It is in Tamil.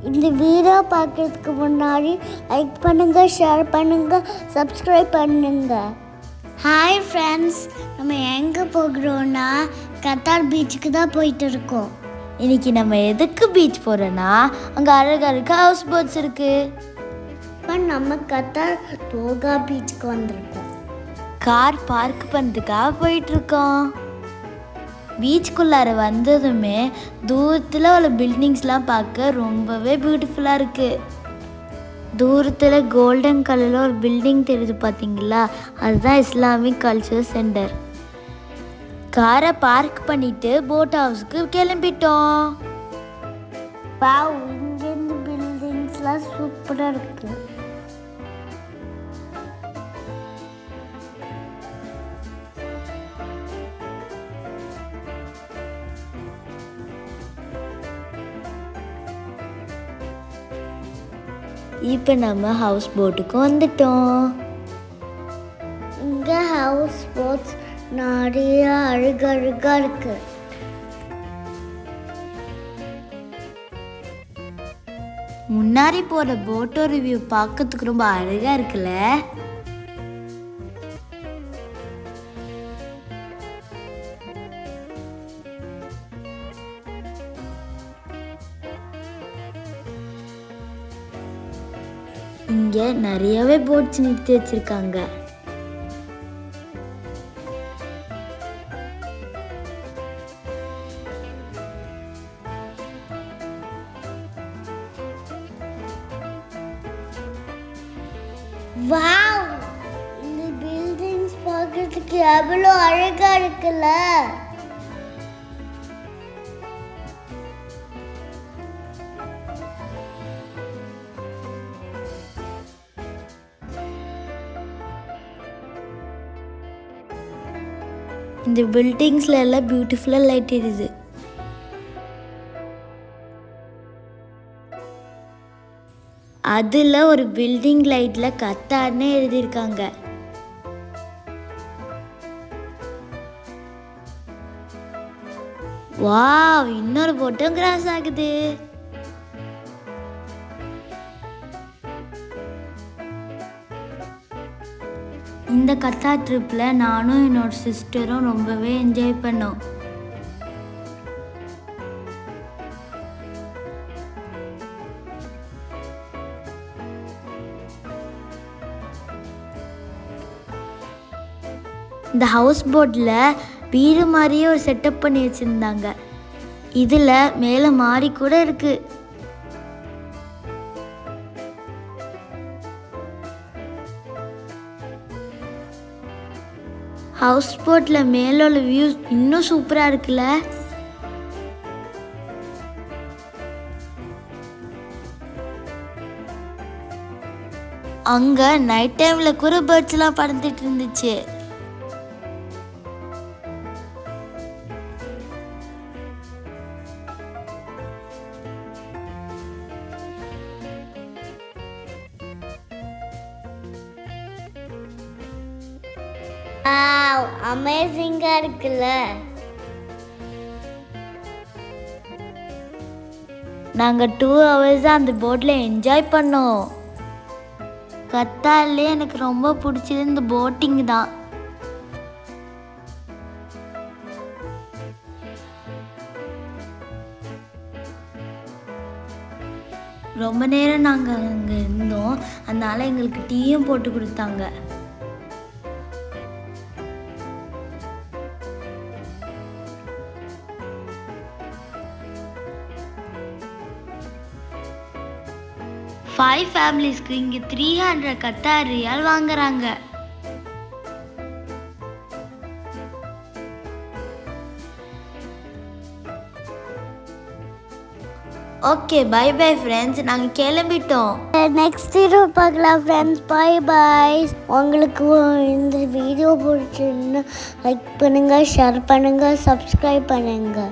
இந்த வீடியோ பார்க்கறதுக்கு முன்னாடி லைக் பண்ணுங்க, ஷேர் பண்ணுங்க, சப்ஸ்கிரைப் பண்ணுங்க. ஹாய் ஃப்ரெண்ட்ஸ், நம்ம எங்கே போகிறோன்னா கத்தார் பீச்சுக்கு தான் போயிட்டு இருக்கோம். இன்னைக்கு நம்ம எதுக்கு பீச் போகிறோன்னா அங்கே அழகழகு ஹவுஸ் போட்ஸ் இருக்குது. இப்போ நம்ம கத்தார் தோகா பீச்சுக்கு வந்திருக்கோம். கார் பார்க் பண்ணுறதுக்காக போயிட்டுருக்கோம். பீச்சுக்குள்ளார வந்ததுமே தூரத்தில் உள்ள பில்டிங்ஸ்லாம் பார்க்க ரொம்பவே பியூட்டிஃபுல்லாக இருக்குது. தூரத்தில் கோல்டன் கலரில் ஒரு பில்டிங் தெரியுது பார்த்தீங்களா, அதுதான் இஸ்லாமிக் கல்ச்சர் சென்டர். காரை பார்க் பண்ணிவிட்டு போட் ஹவுஸுக்கு கிளம்பிட்டோம். வாவ், இங்கேருந்து பில்டிங்ஸ்லாம் சூப்பராக இருக்குது. இப்போ நம்ம ஹவுஸ் போட்டுக்கு வந்துட்டோம். இங்கே ஹவுஸ் போட்ஸ் நிறைய அழகழகா இருக்கு. முன்னாடி போகிற போட்டோ ரிவ்யூ பார்க்கறதுக்கு ரொம்ப அழகாக இருக்குல்ல. இங்கே நிறையவே போட்ஸ் நிறுத்தி வச்சிருக்காங்க. வாவ், இந்த பில்டிங்ஸ் பார்க்கறதுக்கு எவ்வளோ அழகா இருக்குல்ல. இந்த பில்டிங்ஸ்ல எல்லாம் பியூட்டிஃபுல்லாக லைட் எரியுது. அதில் ஒரு பில்டிங் லைட்டில் கத்தார்னு எழுதியிருக்காங்க. வாவ், இன்னொரு போட்டும் கிராஸ் ஆகுது. இந்த கத்தார் ட்ரிப்பில் நானும் என்னோட சிஸ்டரும் ரொம்பவே என்ஜாய் பண்ணோம். இந்த ஹவுஸ் போட்டில் வீடு மாதிரியே ஒரு செட்டப் பண்ணி வச்சுருந்தாங்க. இதில் மேலே மாறி கூட இருக்குது. ஹவுஸ் போட்டில் மேலே உள்ள வியூஸ் இன்னும் சூப்பராக இருக்குல்ல. அங்கே நைட் டைமில் கூட பேர்ட்ஸ்லாம் பறந்துட்டு இருந்துச்சு. வாவ், அமேசிங்கா இருக்குல்ல. நாங்கள் 2 hours அந்த போட்டில் என்ஜாய் பண்ணோம். கத்தார்லேயே எனக்கு ரொம்ப பிடிச்சது இந்த போட்டிங் தான். ரொம்ப நேரம் நாங்கள் அங்கே இருந்தோம், அதனால எங்களுக்கு டீயும் போட்டு கொடுத்தாங்க. ஃபைவ் ஃபேமிலிஸ்க்கு இங்கே 300 கத்தார் ரியால் வாங்குறாங்க. ஓகே, பை பை ஃப்ரெண்ட்ஸ், நாங்கள் கிளம்பிட்டோம். நெக்ஸ்ட் வீடியோ பார்க்கலாம் ஃப்ரெண்ட்ஸ். Bye bye. உங்களுக்கு இந்த வீடியோ பிடிச்சிருந்தா லைக் பண்ணுங்க, ஷேர் பண்ணுங்க, சப்ஸ்கிரைப் பண்ணுங்க.